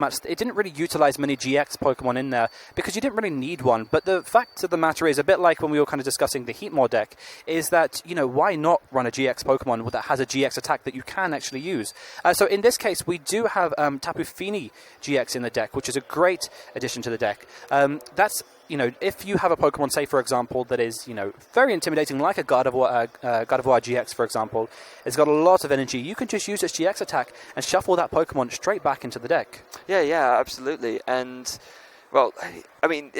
it didn't really utilize many GX Pokemon in there because you didn't really need one. But the fact of the matter is, a bit like when we were kind of discussing the Heatmore deck, is that, why not run a GX Pokemon that has a GX attack that you can actually use? So in this case, we do have Tapu Fini GX in the deck, which is a great addition to the deck. That's if you have a Pokemon, say, for example, that is, very intimidating, like a Gardevoir GX, for example, it's got a lot of energy, you can just use its GX attack and shuffle that Pokemon straight back into the deck. Yeah, absolutely. And, well, I mean,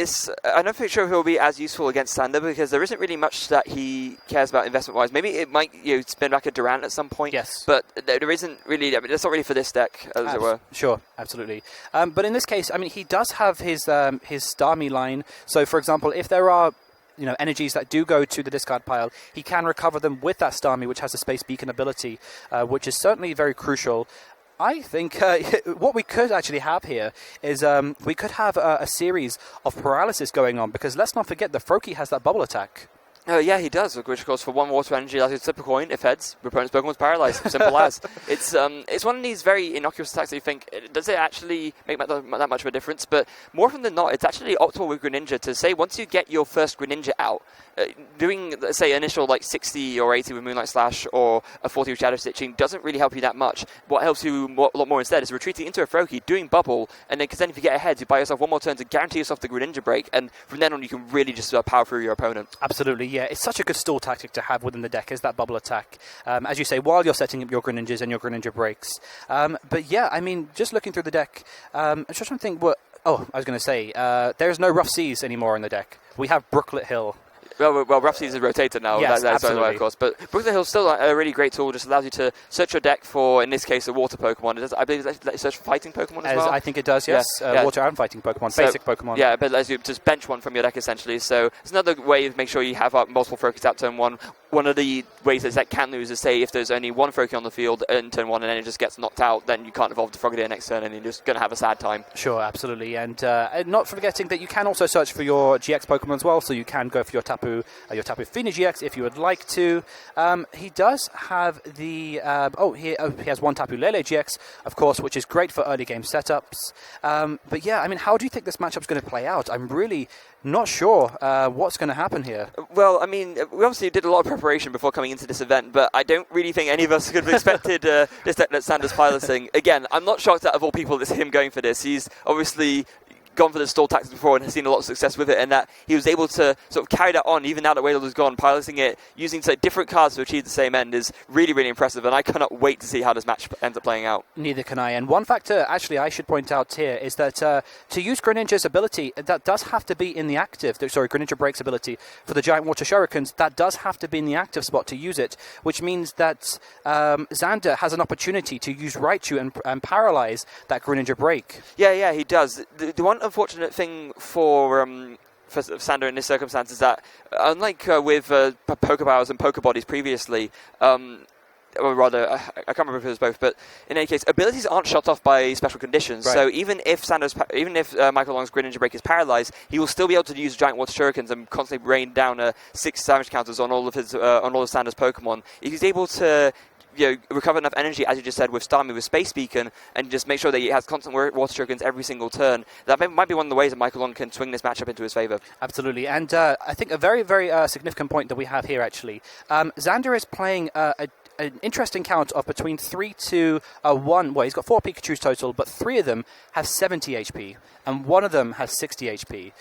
I'm not sure if he'll be as useful against Sander because there isn't really much that he cares about investment-wise. Maybe it might spin back a Durant at some point. Yes. But there isn't really, that's not really for this deck, as it were. Sure, absolutely. But in this case, I mean, he does have his Starmie line. So, for example, if there are energies that do go to the discard pile, he can recover them with that Starmie, which has a Space Beacon ability, which is certainly very crucial. I think what we could actually have here is we could have a series of paralysis going on, because let's not forget that Froakie has that bubble attack. Yeah, he does, which of course for 1 water energy allows you to flip a coin. If heads, your opponent's Pokemon's paralyzed. Simple as. It's one of these very innocuous attacks that you think, does it actually make that much of a difference? But more often than not, it's actually optimal with Greninja to say, once you get your first Greninja out, doing, let's say, initial 60 or 80 with Moonlight Slash or a 40 with Shadow Stitching doesn't really help you that much. What helps you a lot more instead is retreating into a Froakie, doing Bubble, and then, because then if you get ahead, you buy yourself 1 more turn to guarantee yourself the Greninja break, and from then on you can really just power through your opponent. Absolutely, yeah. It's such a good stall tactic to have within the deck, is that Bubble attack. As you say, while you're setting up your Greninjas and your Greninja breaks. But yeah, I mean, just looking through the deck, I'm just trying to think what... Oh, I was going to say, there's no Rough Seas anymore in the deck. We have Brooklet Hill. Well, Rough Seas is rotated now. Yes, that's absolutely. of course. But Brooklet Hill's still a really great tool. Just allows you to search your deck for, in this case, a water Pokemon. I believe it lets you search for fighting Pokemon as well. I think it does, yes. Yeah. Water and fighting Pokemon, basic Pokemon. Yeah, but it lets you just bench one from your deck, essentially. So it's another way to make sure you have multiple Froakies out turn 1. One of the ways that deck can lose is, say, if there's only one Froakie on the field in turn 1 and then it just gets knocked out, then you can't evolve the Frogadier next turn and you're just going to have a sad time. Sure, absolutely. And not forgetting that you can also search for your GX Pokemon as well, so you can go for your Tapu Fini GX if you would like to. He does have the... he has one Tapu Lele GX, of course, which is great for early game setups. But yeah, I mean, how do you think this matchup's going to play out? I'm really not sure what's going to happen here. Well, I mean, we obviously did a lot of preparation before coming into this event, but I don't really think any of us could have expected this deck that Sanders piloting. Again, I'm not shocked out of all people it's him going for this. He's obviously gone for the stall tactics before and has seen a lot of success with it, and that he was able to sort of carry that on even now that Wailord is gone, piloting it, using different cards to achieve the same end is really, really impressive, and I cannot wait to see how this match ends up playing out. Neither can I. And one factor, actually, I should point out here is that to use Greninja's ability, that does have to be in the active, Greninja Break's ability for the Giant Water Shurikens, that does have to be in the active spot to use it, which means that Xander has an opportunity to use Raichu and paralyze that Greninja Break. Yeah, he does. The one unfortunate thing for Sander in this circumstance is that, unlike with Pokebowers and Pokebodies previously, or rather, I can't remember if it was both, but in any case, abilities aren't shut off by special conditions. Right. So even if Michael Long's Greninja Break is paralyzed, he will still be able to use Giant Water Shurikens and constantly rain down 6 damage counters on all of Sander's Pokemon. If he's able to recover enough energy, as you just said, with Starmie, with Space Beacon, and just make sure that he has constant Water Shurikens every single turn, that might be one of the ways that Michael Long can swing this matchup into his favour. Absolutely, and I think a very, very significant point that we have here, actually. Xander is playing an interesting count of between 3 to 1. Well, he's got 4 Pikachus total, but 3 of them have 70 HP, and 1 of them has 60 HP.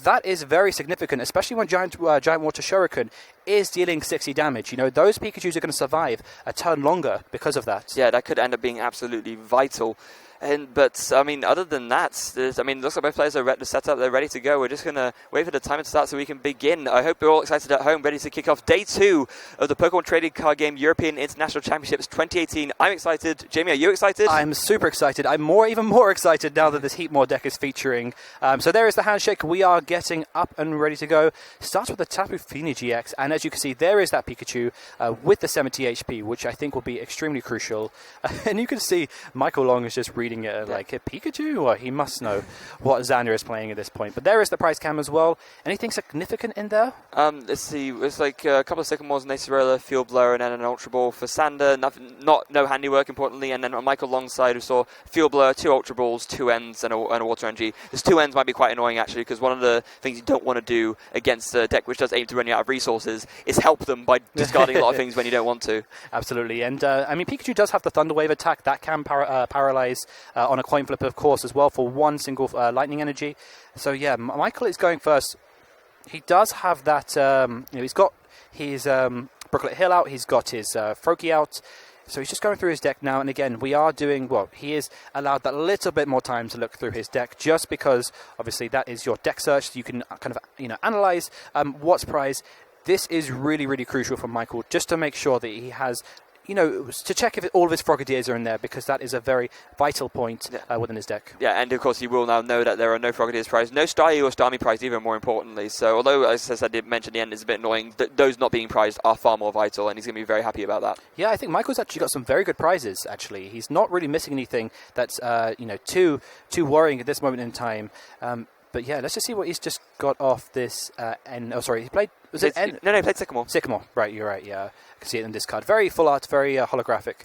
That is very significant, especially when Giant Water Shuriken is dealing 60 damage. Those Pikachus are going to survive a turn longer because of that. Yeah, that could end up being absolutely vital. But I mean, other than that, looks like both players are set up. They're ready to go. We're just going to wait for the timer to start so we can begin. I hope you're all excited at home, ready to kick off day 2 of the Pokemon Trading Card Game European International Championships 2018. I'm excited. Jamie, are you excited? I'm super excited. I'm even more excited now that this Heatmore deck is featuring. So there is the handshake. We are getting up and ready to go. Starts with the Tapu Fini GX, and as you can see, there is that Pikachu with the 70 HP, which I think will be extremely crucial. And you can see Michael Long is just reading reading it like a Pikachu, or he must know what Xander is playing at this point. But there is the prize cam as well. Anything significant in there? Let's see. It's like a couple of Sycamores, an Acerola, Field Blower, and then an Ultra Ball for Sander. No handiwork, importantly. And then on Michael Longside, we saw Field Blower, 2 Ultra Balls, 2 ends, and a Water Energy. This 2 ends might be quite annoying, actually, because one of the things you don't want to do against a deck which does aim to run you out of resources is help them by discarding a lot of things when you don't want to. Absolutely. And, I mean, Pikachu does have the Thunder Wave attack. That can paralyze on a coin flip, of course, as well, for 1 single Lightning Energy. So, yeah, Michael is going first. He does have that, he's got his Brooklet Hill out, he's got his Froakie out, so he's just going through his deck now, and again, we are doing, he is allowed that little bit more time to look through his deck, just because, obviously, that is your deck search, so you can kind of, analyze what's prized. This is really, really crucial for Michael, just to make sure that he has, to check if all of his Frogadiers are in there, because that is a very vital point within his deck. Yeah, and of course he will now know that there are no Frogadiers prized, no Staryu or Starmie prized either, more importantly. So although, as I did mention, the end is a bit annoying, those not being prized are far more vital, and he's going to be very happy about that. Yeah, I think Michael's actually got some very good prizes, actually. He's not really missing anything that's, too worrying at this moment in time. But yeah, let's just see what he's just got off this he played... Was it N? No, he played Sycamore. Sycamore, right, you're right, yeah. I can see it in this card. Very full art, very holographic.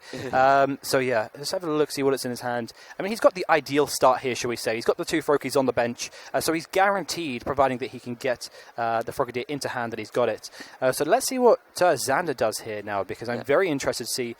So yeah, let's have a look, see what it's in his hand. I mean, he's got the ideal start here, shall we say. He's got the 2 Froakies on the bench, so he's guaranteed, providing that he can get the Frogadier into hand, that he's got it. So let's see what Xander does here now, because I'm very interested to see,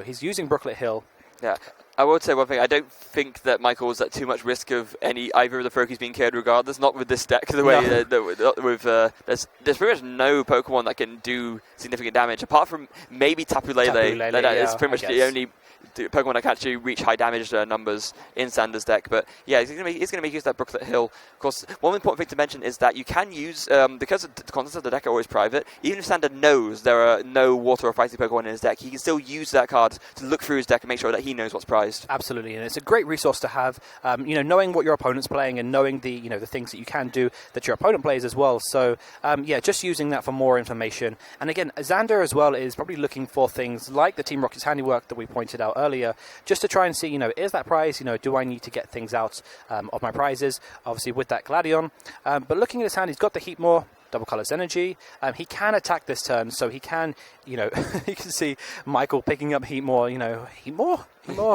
he's using Brooklet Hill. Yeah. I would say one thing. I don't think that Michael was at too much risk of either of the Froakies being KO'd regardless. Not with this deck, the way there's pretty much no Pokemon that can do significant damage apart from maybe Tapu Lele. That is pretty much the only Pokemon that can actually reach high damage numbers in Sander's deck. But yeah, he's going to make use of that Brooklet Hill. Of course, one important thing to mention is that you can use, because the contents of the deck are always private, even if Sander knows there are no Water or Fighting Pokemon in his deck, he can still use that card to look through his deck and make sure that he knows what's prized. Absolutely, and it's a great resource to have, knowing what your opponent's playing and knowing the things that you can do that your opponent plays as well. So, just using that for more information. And again, Xander as well is probably looking for things like the Team Rocket's handiwork that we pointed out earlier, just to try and see, is that prize, do I need to get things out of my prizes, obviously with that Gladion. But looking at his hand, he's got the Heatmore, Double Colors Energy. He can attack this turn, so he can, you can see Michael picking up Heatmore, Heatmore,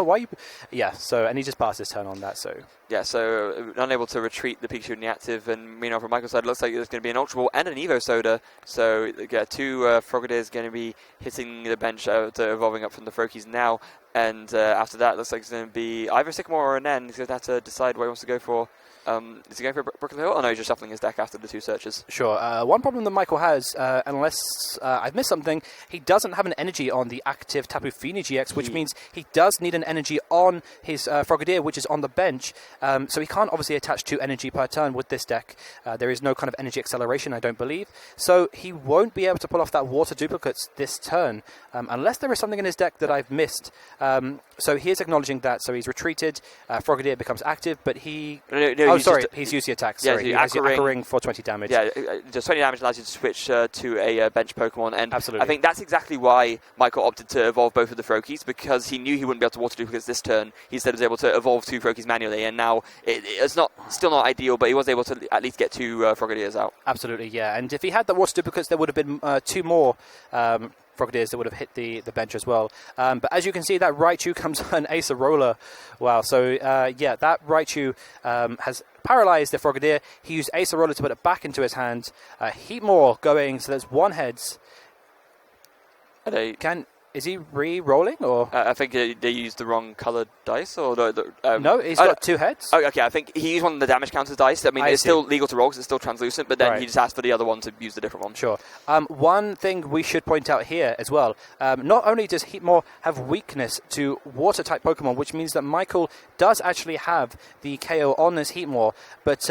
why you... Yeah, so, and he just passed his turn on that, so... Yeah, so unable to retreat the Pikachu in the active, and from Michael's side, it looks like there's going to be an Ultra Ball and an Evo Soda, so 2 Frogadiers going to be hitting the bench, evolving up from the Froakies now, and after that, it looks like it's going to be either Sycamore or an N. He's going to have to decide what he wants to go for. Is he going for Brooklet Hill? Oh no, he's just shuffling his deck after the 2 searches. Sure. One problem that Michael has, unless I've missed something, he doesn't have an energy on the active Tapu Fini GX, which means he does need an energy on his Frogadier, which is on the bench. So he can't obviously attach 2 energy per turn with this deck. There is no kind of energy acceleration, I don't believe. So he won't be able to pull off that Water Duplicates this turn, unless there is something in his deck that I've missed. So he is acknowledging that, so he's retreated, Frogadier becomes active, but he... he's used the attack. Sorry, he has the Aqua Ring for 20 damage. Yeah, just 20 damage allows you to switch to a bench Pokemon, and absolutely. I think that's exactly why Michael opted to evolve both of the Froakies, because he knew he wouldn't be able to Water Duplicates this turn. He instead was able to evolve 2 Froakies manually, and now it's still not ideal, but he was able to at least get 2 Frogadiers out. Absolutely, yeah. And if he had the Water Duplicates, there would have been 2 more Frogadiers that would have hit the bench as well. But as you can see, that Raichu comes on Acerola. Wow. So, that Raichu has paralyzed the Frogadier. He used Acerola to put it back into his hand. Heatmore going, so there's 1 heads. Is he re-rolling, or...? I think they used the wrong coloured dice, or... no, he's got 2 heads. Oh, okay, I think he used one of the damage counter dice. I mean, it's still legal to roll because it's still translucent, but then he just asked for the other one to use the different one. Sure. One thing we should point out here as well, not only does Heatmore have weakness to Water-type Pokemon, which means that Michael does actually have the KO on this Heatmore, but...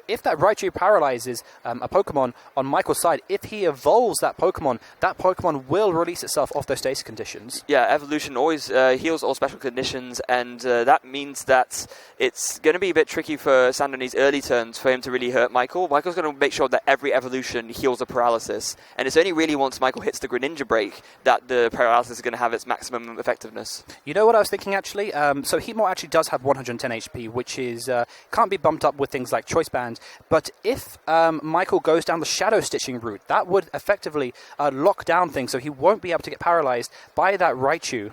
if that Raichu paralyzes a Pokemon on Michael's side, if he evolves that Pokemon will release itself off those stasis conditions. Yeah, evolution always heals all special conditions, and that means that it's going to be a bit tricky for Sander in these early turns for him to really hurt Michael. Michael's going to make sure that every evolution heals a paralysis, and it's only really once Michael hits the Greninja break that the paralysis is going to have its maximum effectiveness. You know what I was thinking, actually? So Heatmore actually does have 110 HP, which is can't be bumped up with things like Choice Band, but if Michael goes down the Shadow Stitching route, that would effectively lock down things, so he won't be able to get paralyzed by that Raichu.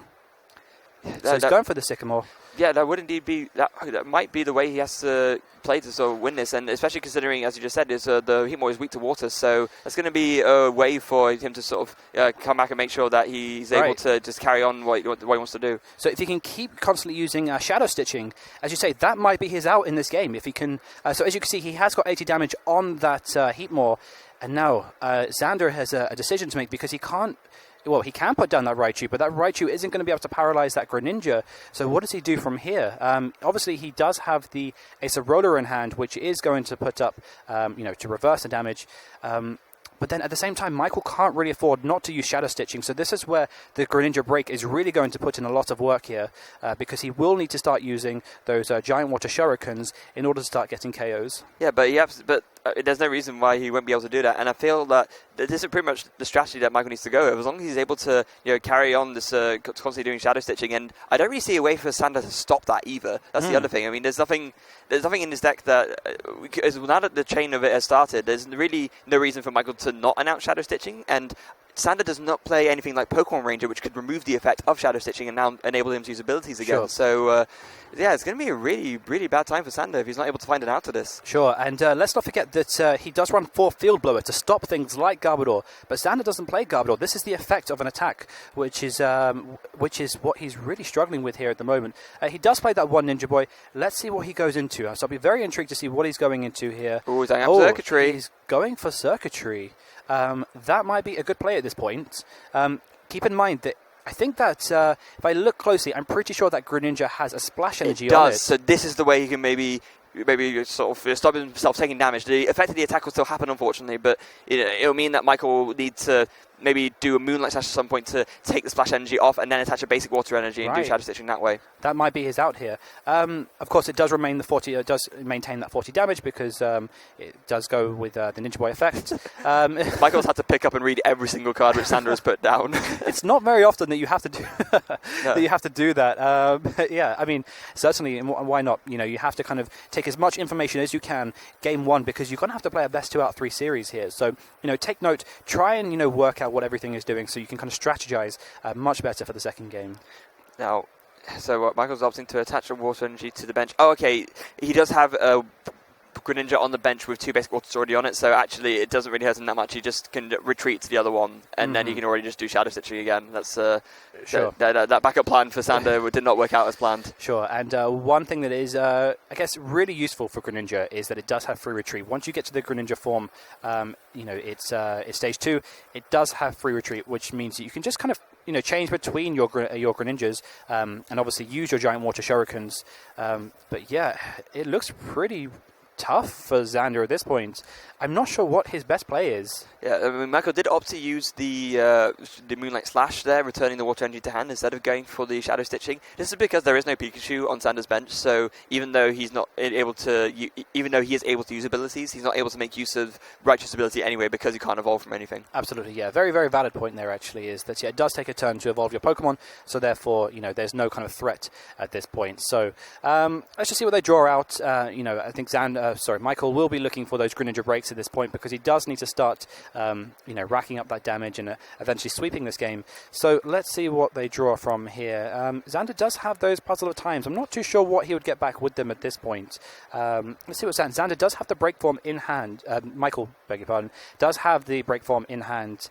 So he's going for the Sycamore. Yeah, that would indeed be that might be the way he has to play to sort of win this, and especially considering, as you just said, is the Heatmore is weak to water, so that's going to be a way for him to sort of come back and make sure that he's able to just carry on what he wants to do. So if he can keep constantly using Shadow Stitching, as you say, that might be his out in this game. If he can, so as you can see, he has got 80 damage on that Heatmore, and now Xander has a decision to make because he can't. Well, he can put down that Raichu, but that Raichu isn't going to be able to paralyze that Greninja. So what does he do from here? Obviously, he does have the Ace of Roller in hand, which is going to put up, to reverse the damage. But then at the same time, Michael can't really afford not to use Shadow Stitching. So this is where the Greninja Break is really going to put in a lot of work here, because he will need to start using those Giant Water Shurikens in order to start getting KOs. Yeah, but there's no reason why he won't be able to do that. And I feel that this is pretty much the strategy that Michael needs to go. As long as he's able to carry on this constantly doing Shadow Stitching, and I don't really see a way for Sander to stop that either. That's the other thing. I mean, there's nothing in this deck that now that the chain of it has started, there's really no reason for Michael to not announce Shadow Stitching, and Sander does not play anything like Pokemon Ranger, which could remove the effect of Shadow Stitching and now enable him to use abilities again. Sure. So, it's going to be a really, really bad time for Sander if he's not able to find an out to this. Sure, and let's not forget that he does run 4 Field Blower to stop things like Garbodor, but Sander doesn't play Garbodor. This is the effect of an attack, which is what he's really struggling with here at the moment. He does play that one Ninja Boy. Let's see what he goes into. So I'll be very intrigued to see what he's going into here. Ooh, he's going after Circuitry. He's going for Circuitry. That might be a good play at this point. Keep in mind that I think that if I look closely, I'm pretty sure that Greninja has a splash energy on it. So this is the way he can maybe sort of stop himself taking damage. The effect of the attack will still happen, unfortunately, but it'll mean that Michael will need to maybe do a Moonlight Slash at some point to take the splash energy off and then attach a basic water energy and do Shadow Stitching that way. That might be his out here. Of course, it does remain it does maintain that 40 damage because it does go with the Ninja Boy effect. Michael's had to pick up and read every single card which Sander has put down. It's not very often that you have to do that you have to do that. Yeah, I mean, certainly, why not? You have to kind of take as much information as you can game one, because you're going to have to play a best 2 out of 3 series here. So, take note, try and, work out what everything is doing so you can kind of strategize much better for the second game. Now, so Michael's opting to attach a water energy to the bench. Oh, okay. He does have a Greninja on the bench with 2 basic waters already on it, so actually it doesn't really hurt him that much. He just can retreat to the other one, and then he can already just do Shadow Stitching again. That's sure. That backup plan for Sander did not work out as planned. Sure, and one thing that is, I guess, really useful for Greninja is that it does have free retreat. Once you get to the Greninja form, it's stage 2. It does have free retreat, which means that you can just kind of change between your Greninjas, and obviously use your Giant Water Shurikens. But yeah, it looks pretty tough for Xander at this point. I'm not sure what his best play is. Yeah, I mean, Michael did opt to use the Moonlight Slash there, returning the water energy to hand instead of going for the Shadow Stitching. This is because there is no Pikachu on Xander's bench, so even though he is able to use abilities, he's not able to make use of Righteous ability anyway because he can't evolve from anything. Absolutely, yeah. Very, very valid point there, actually, is that it does take a turn to evolve your Pokemon, so therefore, there's no kind of threat at this point. So, let's just see what they draw out. I think Michael will be looking for those Greninja breaks at this point because he does need to start, racking up that damage and eventually sweeping this game. So let's see what they draw from here. Xander does have those Puzzle of Times. I'm not too sure what he would get back with them at this point. Let's see what's that. Xander does have the break form in hand. Michael, beg your pardon, does have the break form in hand.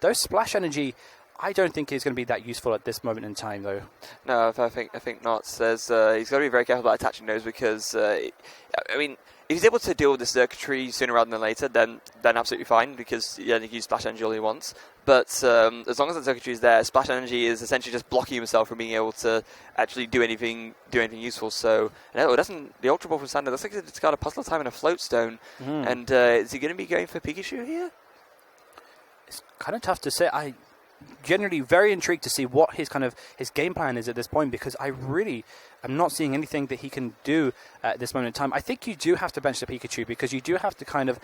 Those Splash Energy, I don't think he's going to be that useful at this moment in time, though. No, I think not. He's got to be very careful about attaching those because, if he's able to deal with the circuitry sooner rather than later, then absolutely fine because he can use Splash Energy all he wants. But as long as the circuitry is there, Splash Energy is essentially just blocking himself from being able to actually do anything useful. So, no, it doesn't. The Ultra Ball from Sander looks like it's got a Puzzle of Time and a Float Stone. And is he going to be going for Pikachu here? It's kind of tough to say. genuinely very intrigued to see what his game plan is at this point, because I really am not seeing anything that he can do at this moment in time. I think you do have to bench the Pikachu, because you do have to kind of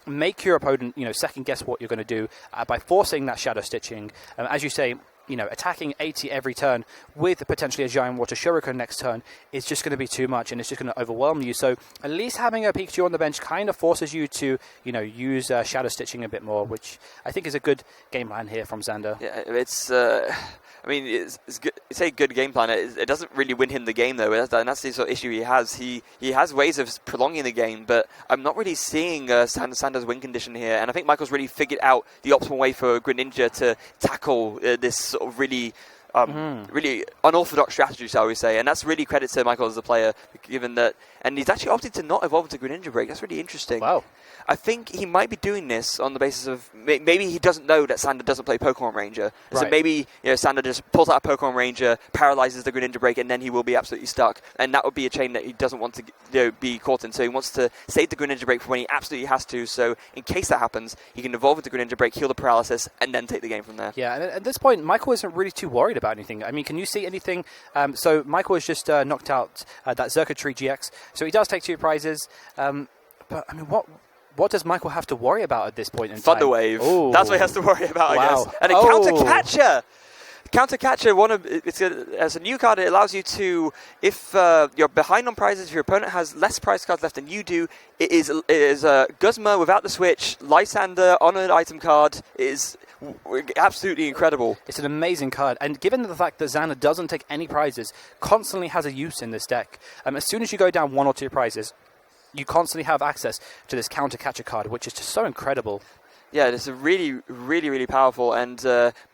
make your opponent, second guess what you're going to do by forcing that shadow stitching. As you say, attacking 80 every turn with potentially a Giant Water Shuriken next turn is just going to be too much, and it's just going to overwhelm you. So at least having a Pikachu on the bench kind of forces you to, use Shadow Stitching a bit more, which I think is a good game plan here from Xander. Yeah, it's good. It's a good game plan. It doesn't really win him the game, though, and that's the sort of issue he has. He has ways of prolonging the game, but I'm not really seeing Xander's win condition here, and I think Michael's really figured out the optimal way for Greninja to tackle this sort of really unorthodox strategy, shall we say, and that's really credit to Michael as a player, given that, and he's actually opted to not evolve into Greninja Break. That's really interesting. Wow. I think he might be doing this on the basis of maybe he doesn't know that Xander doesn't play Pokemon Ranger. Right. So maybe Xander just pulls out a Pokemon Ranger, paralyzes the Greninja Break, and then he will be absolutely stuck. And that would be a chain that he doesn't want to be caught in. So he wants to save the Greninja Break for when he absolutely has to. So in case that happens, he can evolve into Greninja Break, heal the paralysis, and then take the game from there. Yeah, and at this point, Michael isn't really too worried about anything. I mean, can you see anything? So Michael has just knocked out that Xurkitree GX. So he does take 2 prizes. But I mean, what does Michael have to worry about at this point in time? Thunderwave. Ooh. That's what he has to worry about, Wow. I guess. And a Counter Catcher! Counter Catcher, as a new card, it allows you to, if you're behind on prizes, if your opponent has less prize cards left than you do, it is Guzma without the switch, Lysander on an item card. It is absolutely incredible. It's an amazing card, and given the fact that Xander doesn't take any prizes, constantly has a use in this deck. As soon as you go down 1 or 2 prizes, you constantly have access to this Counter Catcher card, which is just so incredible. Yeah, it's a really, really, really powerful, and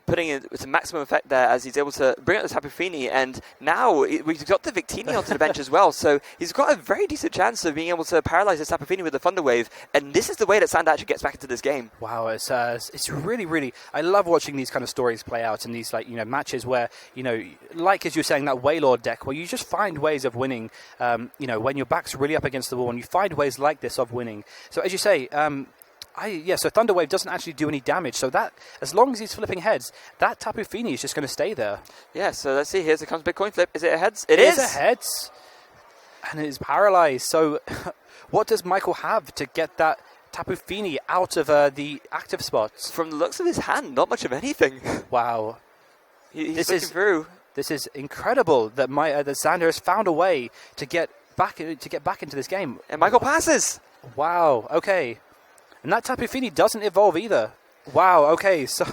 putting it to maximum effect there as he's able to bring out the Tapu Fini, and now we've got the Victini onto the bench as well, so he's got a very decent chance of being able to paralyze the Tapu Fini with the Thunder Wave, and this is the way that Xander actually gets back into this game. Wow, it's really, really, I love watching these kind of stories play out in these matches where, like as you're saying, that Wailord deck, where you just find ways of winning, when your back's really up against the wall, and you find ways like this of winning. So as you say, so Thunder Wave doesn't actually do any damage, so that, as long as he's flipping heads, that Tapu Fini is just going to stay there. Yeah, so let's see, here comes a big coin flip. Is it a heads? It is a heads, and it is paralyzed. So what does Michael have to get that Tapu Fini out of the active spots? From the looks of his hand, not much of anything. Wow. He's looking through. This is incredible that that Xander has found a way to get back into this game. And Michael passes. Wow, okay. And that Tapu Fini doesn't evolve either. Wow, okay, so...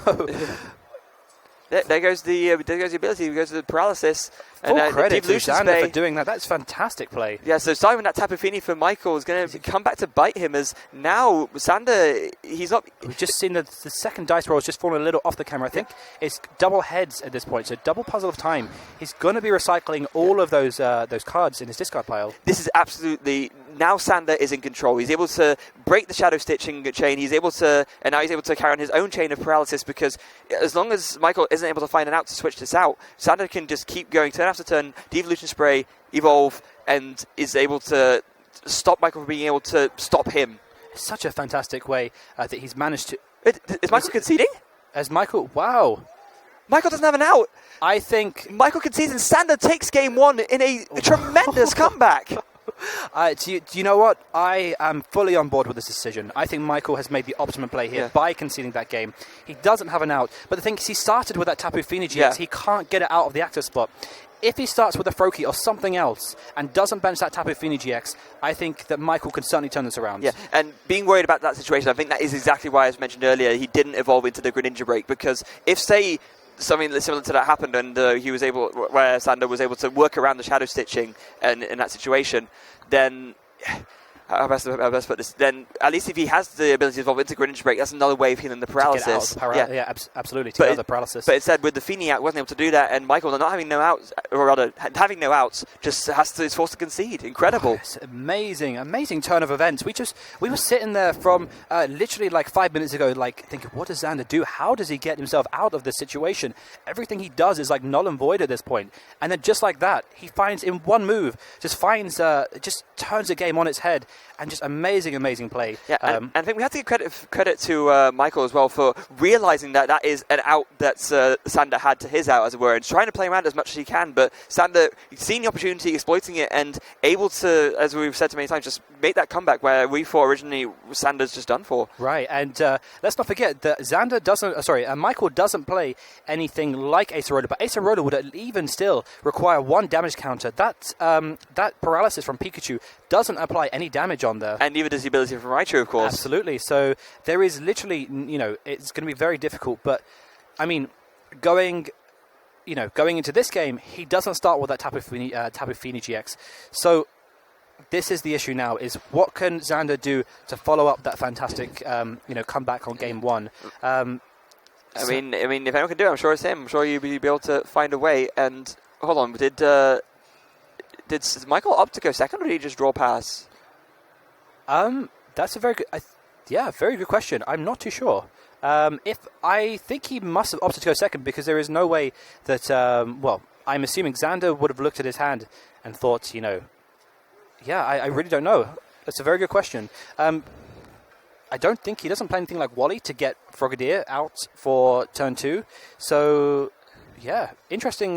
there goes the ability, there goes the paralysis. Full and credit to Xander for doing that. That's fantastic play. Yeah, so starting with that Tapu Fini for Michael is going to come back to bite him, as now Xander, he's not... We've just seen the second dice roll has just fallen a little off the camera. I think it's double heads at this point, so double puzzle of time. He's going to be recycling all of those cards in his discard pile. This is absolutely... Now Xander is in control. He's able to break the Shadow Stitching chain. And now he's able to carry on his own chain of paralysis, because as long as Michael isn't able to find an out to switch this out, Xander can just keep going turn after turn, Devolution Spray, evolve, and is able to stop Michael from being able to stop him. It's such a fantastic way that he's managed to... Is Michael conceding? Wow. Michael doesn't have an out. I think... Michael concedes, and Xander takes game 1 in a tremendous comeback. Do you know what? I am fully on board with this decision. I think Michael has made the optimum play here by conceding that game. He doesn't have an out, but the thing is, he started with that Tapu Fini GX. Yeah. He can't get it out of the active spot. If he starts with a Froakie or something else and doesn't bench that Tapu Fini GX, I think that Michael can certainly turn this around. Yeah, and being worried about that situation, I think that is exactly why, as mentioned earlier, he didn't evolve into the Greninja Break, because if, say, something similar to that happened and where Xander was able to work around the Shadow Stitching and in that situation, then... How best put this? Then at least if he has the ability to evolve into Greninja Break, that's another way of healing the paralysis. Absolutely. To get out of the paralysis. But instead, with the Fini out, wasn't able to do that, and Michael, not having no outs, or rather having no outs, just is forced to concede. Incredible. It's amazing turn of events. We were sitting there from literally like 5 minutes ago, like thinking, what does Xander do? How does he get himself out of this situation? Everything he does is like null and void at this point. And then just like that, he finds in one move, just turns the game on its head. and just amazing play. Yeah, and I think we have to give credit to Michael as well for realising that is an out that Sander had to his out, as it were, and trying to play around as much as he can. But Sander seeing the opportunity, exploiting it, and able to, as we've said so many times, just make that comeback where we thought originally Sander's just done for. Right, and let's not forget that Michael doesn't play anything like Ace Eroda, but Ace Eroda would even still require 1 damage counter. That paralysis from Pikachu doesn't apply any damage on there. And neither does the ability from Raichu, of course. Absolutely. So there is literally, it's going to be very difficult. But, I mean, going into this game, he doesn't start with that Tapu Fini GX. So this is the issue now, is what can Xander do to follow up that fantastic, comeback on game 1? I mean, if anyone can do it, I'm sure it's him. I'm sure you'll be able to find a way. And hold on, did Michael opt to go second, or did he just draw pass? That's a very good, very good question. I'm not too sure. I think he must have opted to go second, because there is no way that. I'm assuming Xander would have looked at his hand and thought, I really don't know. That's a very good question. I don't think he doesn't play anything like Wally to get Frogadier out for turn 2. So, yeah, interesting.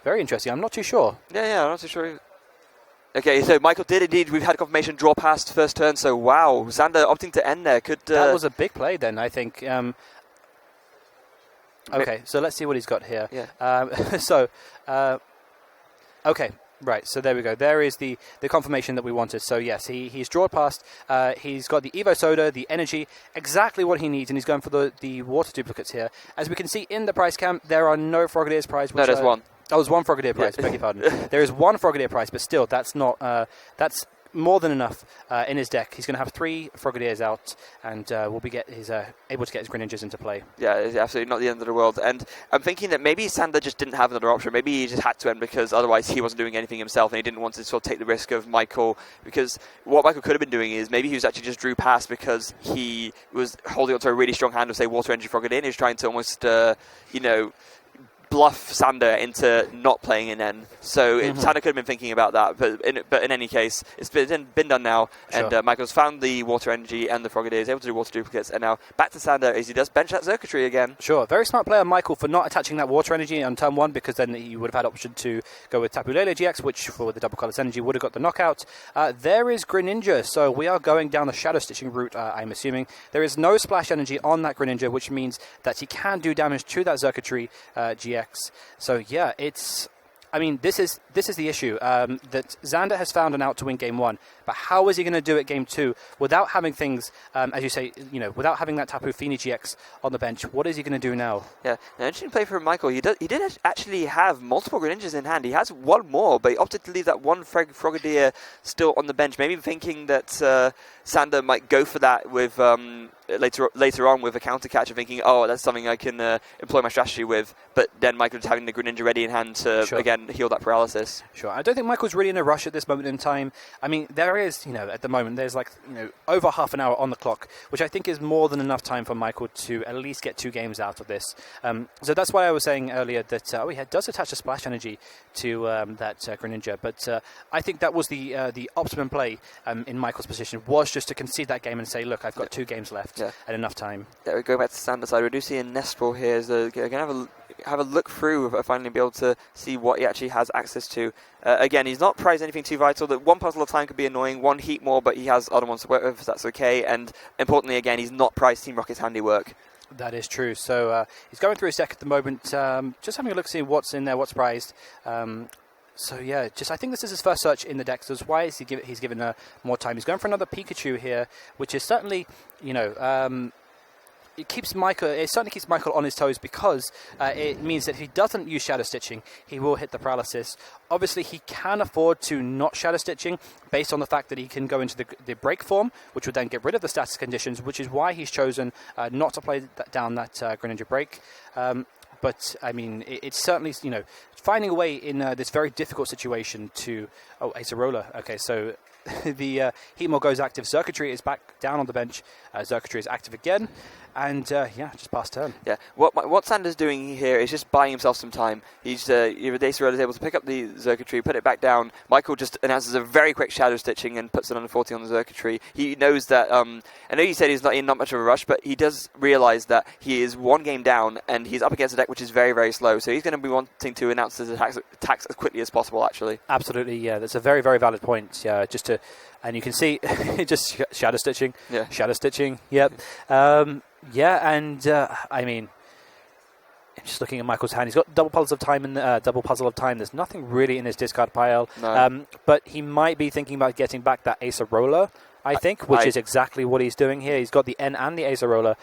Very interesting. I'm not too sure. Yeah, I'm not too sure. Okay, so Michael did indeed. We've had confirmation draw past first turn. So wow, Xander opting to end there. That was a big play then, I think. Okay, so let's see what he's got here. Yeah. Okay. Right, so there we go. There is the confirmation that we wanted. So yes, he's drawn past. He's got the Evo Soda, the Energy, exactly what he needs, and he's going for the water duplicates here. As we can see in the price camp, there are no Frogadiers prize. No, there's one. Oh, there's one Frogadier prize, beg your pardon. There is one Frogadier prize, but still, that's not... that's more than enough in his deck. He's going to have 3 Frogadiers out, and able to get his Greninjas into play. Yeah, it's absolutely not the end of the world. And I'm thinking that maybe Sander just didn't have another option. Maybe he just had to end because otherwise he wasn't doing anything himself, and he didn't want to sort of take the risk of Michael. Because what Michael could have been doing is maybe he was actually just drew past because he was holding onto a really strong hand of, say, Water Energy Frogadier, and he was trying to almost, bluff Sander into not playing an N. So Sander could have been thinking about that, but in any case, it's been done now, sure. And Michael's found the Water Energy and the Frogadier, is able to do water duplicates, and now back to Sander as he does bench that Circuitry again. Sure, very smart player Michael for not attaching that Water Energy on turn 1, because then he would have had option to go with Tapu Lele GX, which for the double colorless energy would have got the knockout. There is Greninja, so we are going down the Shadow Stitching route, I'm assuming. There is no Splash Energy on that Greninja, which means that he can do damage to that Circuitry GX. So yeah, this is the issue, that Xander has found an out to win game 1, but how is he going to do it game 2 without having things, as you say, without having that Tapu Fini GX on the bench? What is he going to do now? Yeah, an interesting play from Michael. He did actually have multiple Greninjas in hand. He has one more, but he opted to leave that one Frogadier still on the bench, maybe thinking that Sander might go for that with later on with a counter catch, and thinking, oh, that's something I can employ my strategy with. But then Michael just having the Greninja ready in hand to again heal that paralysis. Sure, I don't think Michael's really in a rush at this moment in time. I mean, there is, at the moment, there's over half an hour on the clock, which I think is more than enough time for Michael to at least get 2 games out of this. So that's why I was saying earlier that he does attach a Splash Energy to that Greninja, but I think that was the optimum play in Michael's position, was just to concede that game and say, look, I've got 2 games left and enough time. Yeah, we go back to Sander's side. We do see a Nestball here. So going to have a look through, finally be able to see what he actually has access to. Again, he's not prized anything too vital. That 1 puzzle at a time could be annoying, 1 heat more, but he has other ones to work with, so that's okay. And importantly, again, he's not prized Team Rocket's handiwork. That is true. So he's going through his deck at the moment, just having a look, see what's in there, what's prized. So yeah, I think this is his first search in the deck, so that's why he's given more time. He's going for another Pikachu here, which is certainly, it certainly keeps Michael on his toes, because it means that if he doesn't use Shadow Stitching, he will hit the paralysis. Obviously, he can afford to not Shadow Stitching based on the fact that he can go into the break form, which would then get rid of the status conditions, which is why he's chosen not to play down that Greninja break. but I mean, it's certainly, finding a way in this very difficult situation to... Oh, Acerola. Okay, so the Heatmore goes active. Circuitry is back down on the bench. Circuitry is active again. And, just past turn. Yeah, what Sander's doing here is just buying himself some time. He's Acerola is able to pick up the Circuitry, put it back down. Michael just announces a very quick Shadow Stitching and puts it on 40 on the Circuitry. He knows that, I know you said he's not in much of a rush, but he does realise that he is one game down and he's up against a deck which is very, very slow. So he's going to be wanting to announce his attacks as quickly as possible, actually. Absolutely, yeah. That's a very, very valid point. And you can see, just Shadow Stitching. Yeah. Shadow Stitching, yep. I mean, just looking at Michael's hand, he's got double puzzle of time. There's nothing really in his discard pile, but he might be thinking about getting back that Acerola, I think, which is exactly what he's doing here. He's got the N and the Acerola.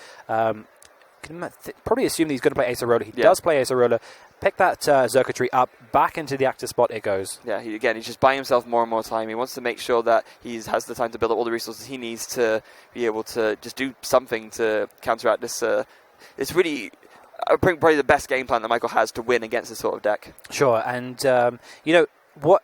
Can probably assume that he's going to play Acerola. He does play Acerola. Pick that Circuitry up, back into the active spot it goes. Yeah, he's just buying himself more and more time. He wants to make sure that he has the time to build up all the resources he needs to be able to just do something to counteract this. It's really probably the best game plan that Michael has to win against this sort of deck. Sure, and what...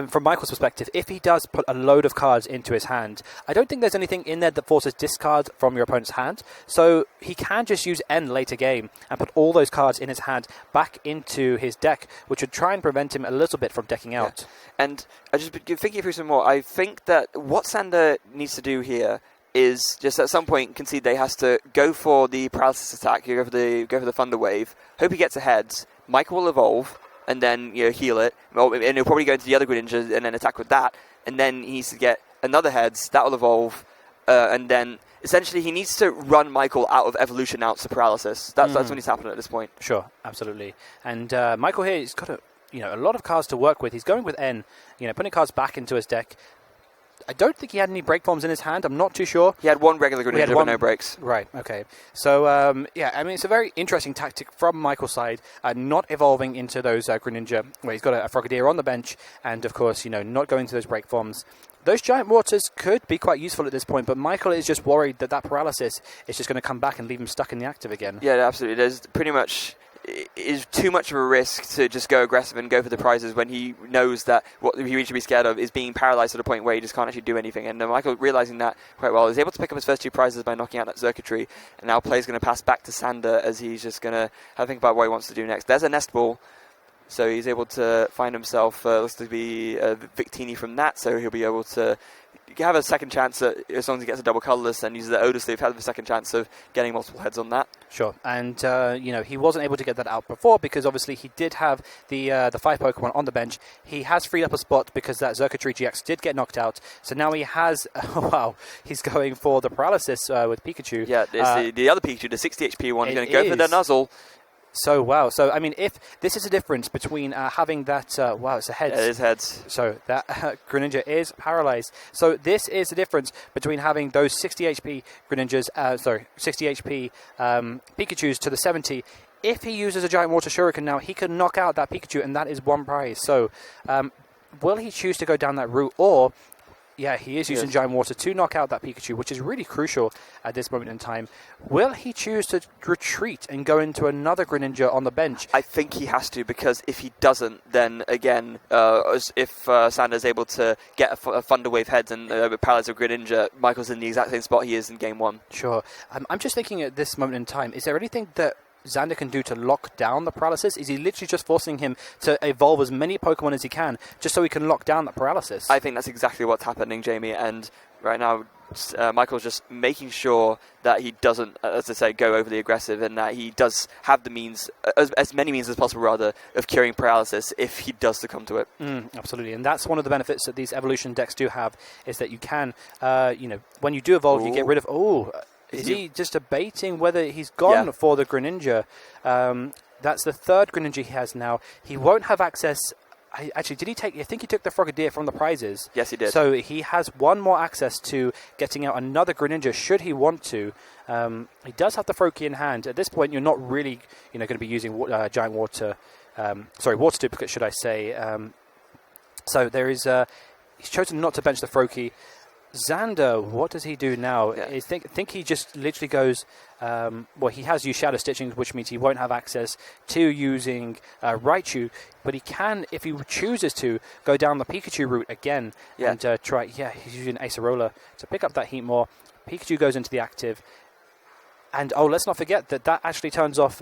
from Michael's perspective, if he does put a load of cards into his hand, I don't think there's anything in there that forces discard from your opponent's hand. So he can just use N later game and put all those cards in his hand back into his deck, which would try and prevent him a little bit from decking out. Yeah. And I just thinking through some more. I think that what Sander needs to do here is just at some point concede that he has to go for the paralysis attack, go for the Thunder Wave, hope he gets ahead. Michael will evolve. And then heal it, and he'll probably go into the other Greninja and then attack with that. And then he needs to get another heads that will evolve, and then essentially he needs to run Michael out of evolution, out to paralysis. That's what needs to happen at this point. Sure, absolutely. And Michael here, he's got a lot of cards to work with. He's going with N, putting cards back into his deck. I don't think he had any break forms in his hand. I'm not too sure. He had one regular Greninja with no breaks. Right, okay. So, it's a very interesting tactic from Michael's side, not evolving into those Greninja, where he's got a Frogadier on the bench, and, of course, not going to those break forms. Those Giant Waters could be quite useful at this point, but Michael is just worried that paralysis is just going to come back and leave him stuck in the active again. Yeah, absolutely. There's pretty much... is too much of a risk to just go aggressive and go for the prizes when he knows that what he really should be scared of is being paralyzed to the point where he just can't actually do anything. And Michael, realizing that quite well, is able to pick up his first two prizes by knocking out that Circuitry. And now play's going to pass back to Sander as he's just going to have to think about what he wants to do next. There's a Nest Ball. So he's able to find himself, looks to be Victini from that, so he'll be able to have a second chance as long as he gets a double colourless and uses the Odor Sleeve, have a second chance of getting multiple heads on that. Sure, and he wasn't able to get that out before because obviously he did have the 5 Pokemon on the bench. He has freed up a spot because that Circuitry GX did get knocked out, so now he has, he's going for the paralysis with Pikachu. Yeah, it's the other Pikachu, the 60 HP one, he's going to go for the Nuzzle. So, wow. So, I mean, if this is a difference between having that... it's a heads. Yeah, it is heads. So, that Greninja is paralyzed. So, this is the difference between having those 60 HP Greninjas... 60 HP Pikachus to the 70. If he uses a Giant Water Shuriken now, he can knock out that Pikachu, and that is one prize. So, will he choose to go down that route, or... Yeah, he is using Giant Water to knock out that Pikachu, which is really crucial at this moment in time. Will he choose to retreat and go into another Greninja on the bench? I think he has to, because if he doesn't, then again, if Sander's able to get a Thunder Wave heads and paralyze a Greninja, Michael's in the exact same spot he is in Game 1. Sure. I'm just thinking at this moment in time, is there anything that Xander can do to lock down the paralysis? Is he literally just forcing him to evolve as many Pokemon as he can just so he can lock down that paralysis? I think that's exactly what's happening, Jamie, and right now Michael's just making sure that he doesn't, as I say, go overly aggressive, and that he does have the means, as many means as possible rather, of curing paralysis if he does succumb to it. Absolutely, and that's one of the benefits that these evolution decks do have, is that you can, when you do evolve, you get rid of... Is he just debating whether he's gone for the Greninja? That's the third Greninja he has now. He won't have access... Actually, did he take... I think he took the Frogadier from the prizes. Yes, he did. So he has one more access to getting out another Greninja, should he want to. He does have the Froakie in hand. At this point, you're not really going to be using Giant Water... Water Duplicate, should I say. So there is... he's chosen not to bench the Froakie. Xander, what does he do now? Yeah. I think he just literally goes... he has used Shadow Stitching, which means he won't have access to using Raichu, but he can, if he chooses to, go down the Pikachu route again and try... Yeah, he's using Acerola to pick up that Heatmore. Pikachu goes into the active. And, let's not forget that actually turns off...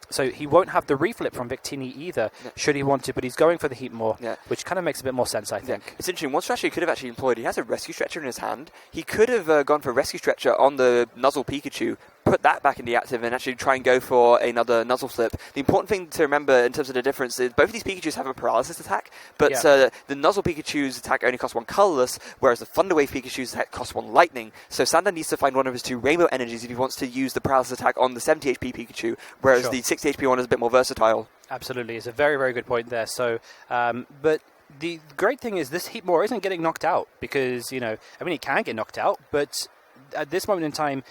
so he won't have the reflip from Victini either, should he want to, but he's going for the Heatmore, which kind of makes a bit more sense, I think. Yeah. It's interesting. One strategy he could have actually employed, he has a Rescue Stretcher in his hand. He could have gone for a Rescue Stretcher on the Nuzzle Pikachu, put that back in the active, and actually try and go for another Nuzzle Flip. The important thing to remember in terms of the difference is both of these Pikachus have a Paralysis attack, but the Nuzzle Pikachu's attack only costs 1 Colorless, whereas the Thunder Wave Pikachu's attack costs 1 Lightning. So Sander needs to find one of his 2 Rainbow Energies if he wants to use the Paralysis attack on the 70 HP Pikachu, whereas the 60 HP one is a bit more versatile. Absolutely. It's a very, very good point there. So, but the great thing is this Heatmore isn't getting knocked out because, it can get knocked out, but at this moment in time,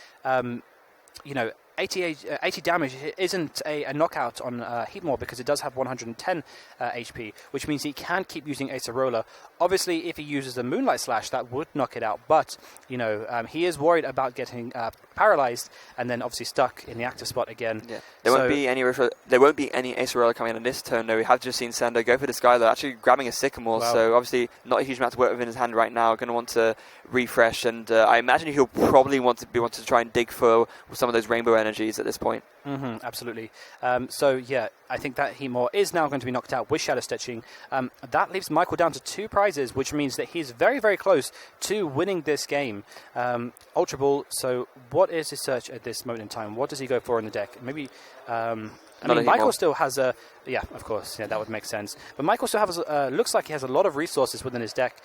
80 damage isn't a knockout on Heatmore because it does have 110 HP, which means he can keep using Acerola. Obviously, if he uses the Moonlight Slash, that would knock it out, but, he is worried about getting paralyzed and then obviously stuck in the active spot again. Yeah. There won't be any Acerola coming in on this turn, though. We have just seen Sander go for this guy, though, actually grabbing a Sycamore, so obviously not a huge amount to work with in his hand right now. Going to want to refresh, and I imagine he'll probably want to try and dig for some of those Rainbow Energies at this point. Absolutely. I think that Heatmore is now going to be knocked out with Shadow Stitching. That leaves Michael down to 2 prizes, which means that he's very, very close to winning this game. Ultra Ball, so what is his search at this moment in time? What does he go for in the deck? Maybe... Michael still has a... Yeah, of course. Yeah, that would make sense. But Michael still has... looks like he has a lot of resources within his deck.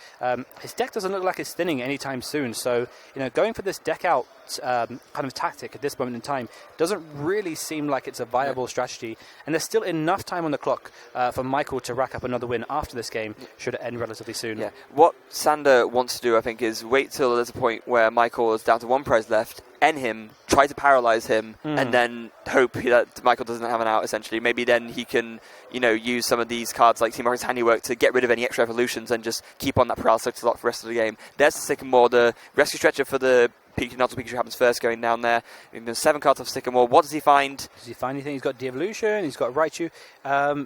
His deck doesn't look like it's thinning anytime soon. So, going for this deck out kind of tactic at this moment in time doesn't really seem like it's a viable strategy. And there's still enough time on the clock for Michael to rack up another win after this game, should it end relatively soon. Yeah. What Sander wants to do, I think, is wait till there's a point where Michael is down to 1 prize left, end him, try to paralyze him, and then hope that Michael doesn't have an out, essentially. Maybe then he can, use some of these cards like Team Rocket's Handiwork to get rid of any extra evolutions and just keep on that paralysis slot for the rest of the game. There's the Sycamore. The Rescue Stretcher for the Nuzzle Pikachu happens first, going down there. There's 7 cards off Sycamore. What does he find? Does he find anything? He's got De-Evolution, he's got Raichu.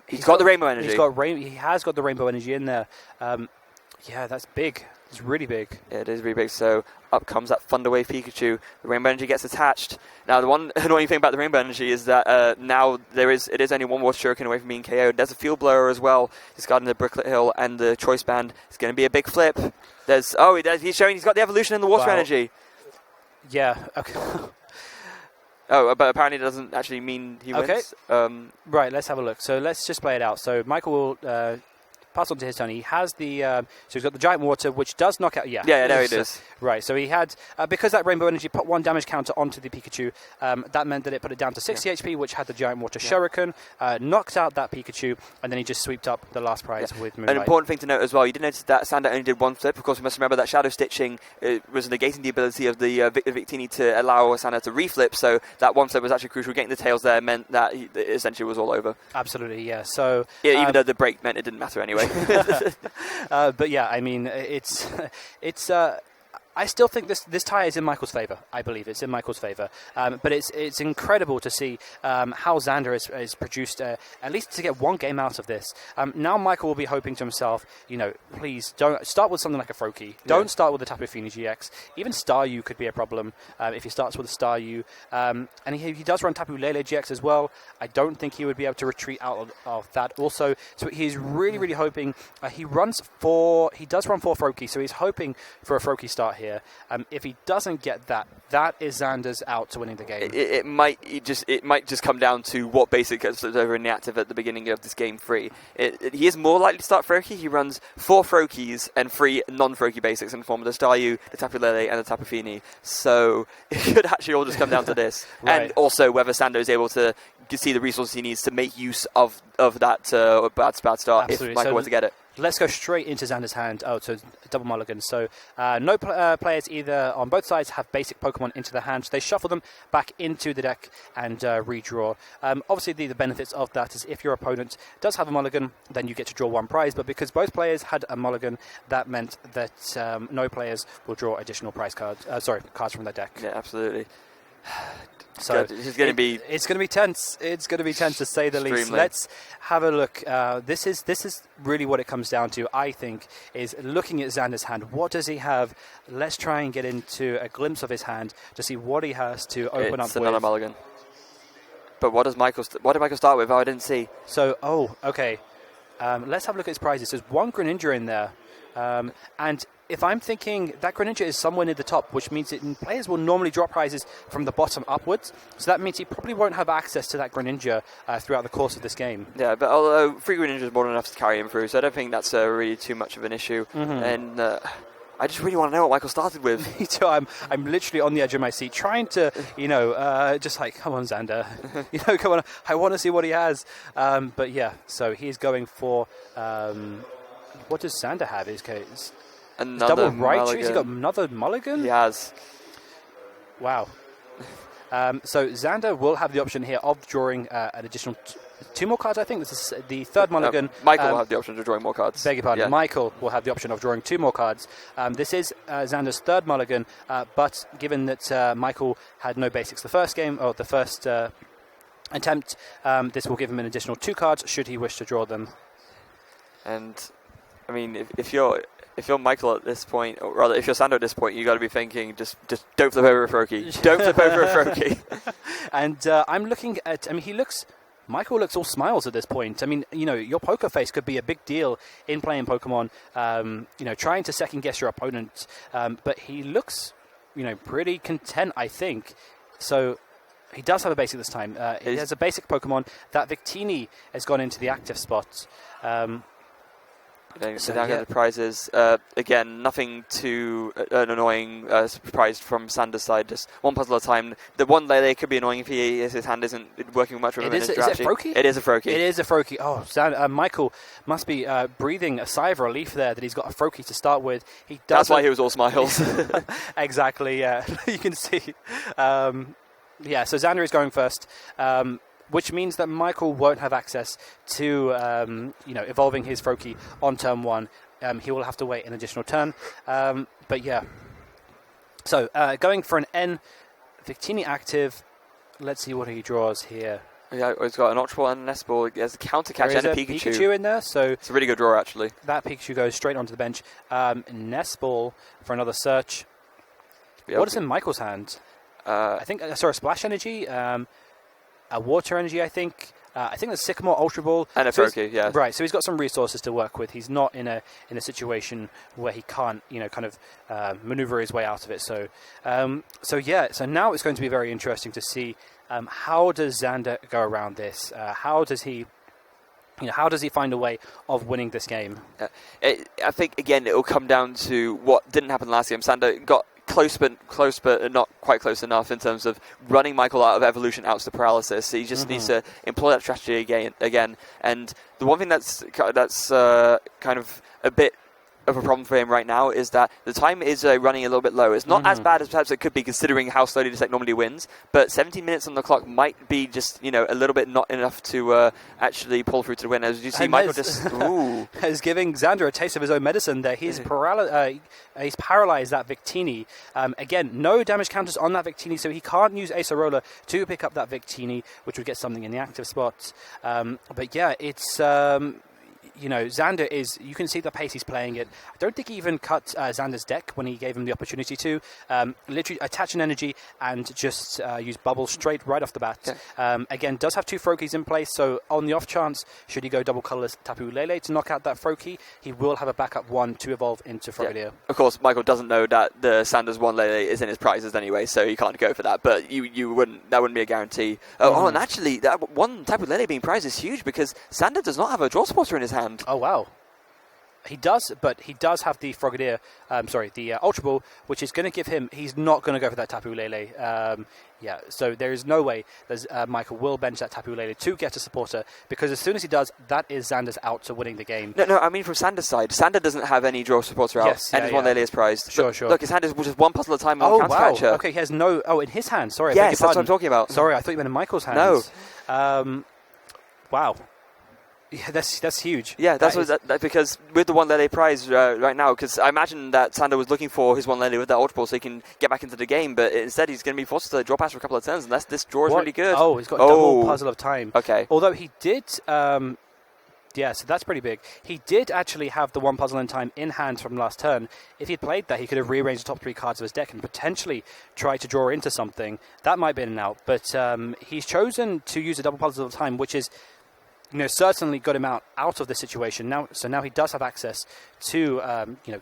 He's got the Rainbow Energy. He has got the Rainbow Energy in there. That's big. It's really big. Yeah, it is really big. So up comes that Thunder Wave Pikachu. The Rainbow Energy gets attached. Now, the one annoying thing about the Rainbow Energy is that now it is only 1 more Shuriken away from being KO'd. There's a Field Blower as well, discarding the Bricklet Hill and the Choice Band. It's going to be a big flip. He's showing he's got the Evolution and the Water Energy. Yeah, okay. But apparently it doesn't actually mean he wins. Right, let's have a look. So let's just play it out. So Michael will pass on to his turn. He has the... so he's got the Giant Water, which does knock out... Yeah, there it is. Right, so he had... because that Rainbow Energy put 1 damage counter onto the Pikachu, that meant that it put it down to 60 HP, which had the Giant Water Shuriken, knocked out that Pikachu, and then he just sweeped up the last prize with Moonlight. An important thing to note as well, you did notice that Sander only did 1 flip. Of course, we must remember that Shadow Stitching was negating the ability of the Victini to allow Sander to reflip, so that 1 flip was actually crucial. Getting the tails there meant that it essentially was all over. Absolutely, yeah. So even though the break meant it didn't matter anyway. But yeah, I mean, it's I still think this tie is in Michael's favour. I believe it's in Michael's favour. But it's incredible to see how Xander has produced, at least to get 1 game out of this. Now Michael will be hoping to himself, please don't start with something like a Froakie. Don't start with a Tapu Fini GX. Even Staryu could be a problem if he starts with a Staryu. And he does run Tapu Lele GX as well. I don't think he would be able to retreat out of that also. So he's really, really hoping. He does run 4 Froakie, so he's hoping for a Froakie start here. If he doesn't get that is Xander's out to winning the game. It might just come down to what basic gets over in the active at the beginning of this game 3. He is more likely to start Froakie. He runs 4 Froakies and 3 non-Froakie basics in the form of the Staryu, the Tapu Lele, and the Tapu Fini. So it could actually all just come down to this. Right. And also whether Sander is able to see the resources he needs to make use of that bad start. Absolutely. If Michael were to get it. let's go straight into Xander's hand. Oh, so double mulligan. So no players either on both sides have basic Pokemon into their hand. So they shuffle them back into the deck and redraw. Obviously, the benefits of that is if your opponent does have a mulligan, then you get to draw one prize. But because both players had a mulligan, that meant that no players will draw additional cards from their deck. Yeah, absolutely. So it's going to be tense. It's going to be tense to say the least. Let's have a look. This is really what it comes down to, I think, is looking at Xander's hand. What does he have? Let's try and get into a glimpse of his hand to see what he has to open up with. It's another mulligan. But what did Michael start with? Oh, I didn't see. So, okay. Let's have a look at his prizes. There's one Greninja in there. And if I'm thinking that Greninja is somewhere near the top, which means that players will normally drop prizes from the bottom upwards. So that means he probably won't have access to that Greninja throughout the course of this game. Yeah, but although 3 Greninja is more than enough to carry him through, so I don't think that's really too much of an issue. And I just really want to know what Michael started with. Me too. I'm literally on the edge of my seat, trying to, just like, come on, Xander, come on. I want to see what he has. But yeah, so he's going for. What does Xander have in his case? Another double right mulligan. Has he got another mulligan? He has. Wow. So Xander will have the option here of drawing an additional 2 more cards, I think. This is the third mulligan. Michael will have the option of drawing more cards. Beg your pardon. Yeah. Michael will have the option of drawing 2 more cards. This is Xander's third mulligan, but given that Michael had no basics the first game, or the first attempt, this will give him an additional 2 cards should he wish to draw them. And, I mean, if you're Michael at this point, or rather, if you're Xander at this point, you got to be thinking, just don't flip over a Froakie. Don't flip over a Froakie. And I'm looking at, Michael looks all smiles at this point. I mean, your poker face could be a big deal in playing Pokemon, trying to second guess your opponent. But he looks, pretty content, I think. So he does have a basic this time. He has a basic Pokemon. That Victini has gone into the active spot. So now the prizes. Again, nothing too annoying surprise from Xander's side. Just one puzzle at a time. The one Lele could be annoying if his hand isn't working much with him. Is it a Froakie? It is a Froakie. It is a Froakie. Oh, Michael must be breathing a sigh of relief there that he's got a Froakie to start with. That's why he was all smiles. Exactly, yeah. You can see. So Xander is going first. Which means that Michael won't have access to, evolving his Froakie on turn 1. He will have to wait an additional turn. But yeah. So, going for an N, Victini active. Let's see what he draws here. Yeah, he's got an Ultra and a Nest Ball. He has a Counter Catch and a Pikachu in there. So it's a really good draw, actually. That Pikachu goes straight onto the bench. Nest Ball for another search. What is in Michael's hand? I think I saw a Splash Energy. A Water Energy, I think. I think there's Sycamore, Ultra Ball. And a Froakie, yeah. Right, so he's got some resources to work with. He's not in a situation where he can't, maneuver his way out of it. So now it's going to be very interesting to see how does Xander go around this? How does he find a way of winning this game? I think, again, it will come down to what didn't happen last game. Xander got close but not quite close enough in terms of running Michael out of evolution out to paralysis. So he just needs to employ that strategy again. And the one thing that's kind of a bit of a problem for him right now is that the time is running a little bit low. It's not as bad as perhaps it could be considering how slowly this deck normally wins, but 17 minutes on the clock might be just, a little bit not enough to actually pull through to the win. As you see, Michael just... Ooh. is giving Xander a taste of his own medicine there. He's paralyzed that Victini. Again, no damage counters on that Victini, so he can't use Acerola to pick up that Victini, which would get something in the active spot. But yeah, it's... Xander is, you can see the pace he's playing it. I don't think he even cut Xander's deck when he gave him the opportunity to. Literally attach an energy and just use Bubble straight right off the bat. Yeah. Again, does have 2 Froakies in place, so on the off chance, should he go double colorless Tapu Lele to knock out that Froakie, he will have a backup 1 to evolve into Frogadier. Yeah. Of course, Michael doesn't know that the Xander's 1 Lele is in his prizes anyway, so he can't go for that, but that wouldn't be a guarantee. And actually, that 1 Tapu Lele being prized is huge because Xander does not have a draw spotter in his hand. Oh, wow. He does, but he does have the Frogadier, the Ultra Ball, which is going to give him... He's not going to go for that Tapu Lele. So there is no way that Michael will bench that Tapu Lele to get a supporter, because as soon as he does, that is Xander's out to winning the game. No, I mean from Sander's side. Sander doesn't have any draw supporter out, and his one Lele is prized. Sure. Look, his hand is just one puzzle at a time on counter catcher. Okay, he has no... Oh, in his hand, sorry. Yes, that's what I'm talking about. Sorry, I thought you meant in Michael's hands. No. Wow. Yeah, that's huge. Yeah, because with the one Lele prize right now, because I imagine that Sander was looking for his one Lele with that Ultra Ball so he can get back into the game, but instead he's going to be forced to draw pass for a couple of turns unless this draw is really good. Oh, he's got double puzzle of time. Okay. Although he did... so that's pretty big. He did actually have the one puzzle in time in hand from last turn. If he'd played that, he could have rearranged the top 3 cards of his deck and potentially tried to draw into something. That might be in and out, but he's chosen to use a double puzzle of time, which is... certainly got him out of this situation now. So now he does have access to,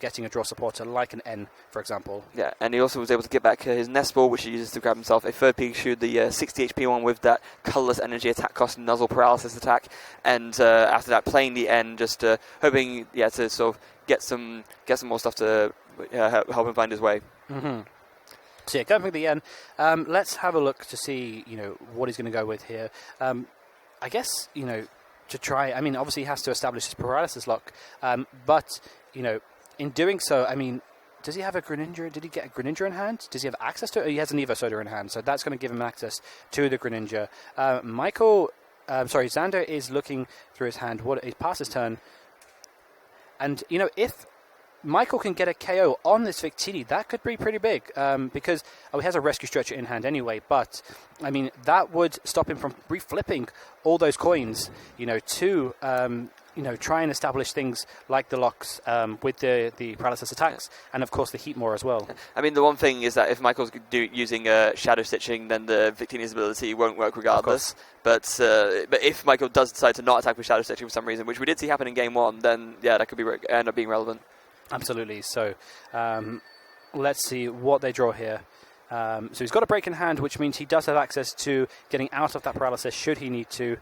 getting a draw supporter like an N, for example. Yeah, and he also was able to get back his Nest Ball, which he uses to grab himself a third Pikachu, the 60 HP one with that colorless energy attack cost nuzzle paralysis attack. And after that, playing the N, just hoping, to sort of get some more stuff to help him find his way. Mm-hmm. So yeah, going for the N. Let's have a look to see, what he's going to go with here. I guess, to try... I mean, obviously he has to establish his paralysis lock, but, in doing so, I mean, does he have a Greninja? Did he get a Greninja in hand? Does he have access to it? He has an Evosoda in hand, so that's going to give him access to the Greninja. Xander is looking through his hand. He's past his turn. And, if Michael can get a KO on this Victini, that could be pretty big, because he has a Rescue Stretcher in hand anyway, but, I mean, that would stop him from reflipping all those coins, to, try and establish things like the locks with the paralysis attacks, and, of course, the Heat more as well. I mean, the one thing is that if Michael's using Shadow Stitching, then the Victini's ability won't work regardless. But if Michael does decide to not attack with Shadow Stitching for some reason, which we did see happen in Game 1, then, that could end up being relevant. Absolutely. So let's see what they draw here. So he's got a break in hand, which means he does have access to getting out of that paralysis should he need to.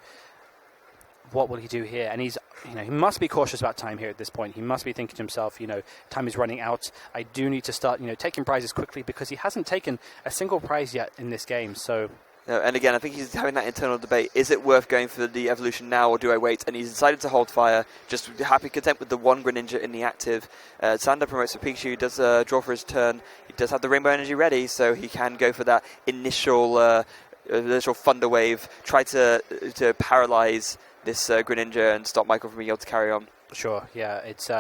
What will he do here? And he's, he must be cautious about time here at this point. He must be thinking to himself, time is running out. I do need to start, taking prizes quickly, because he hasn't taken a single prize yet in this game. So. And again, I think he's having that internal debate. Is it worth going for the evolution now, or do I wait? And he's decided to hold fire, just content with the one Greninja in the active. Sander promotes for Pikachu, does draw for his turn. He does have the Rainbow Energy ready, so he can go for that initial Thunder Wave, try to paralyze this Greninja and stop Michael from being able to carry on. Sure, yeah. It's...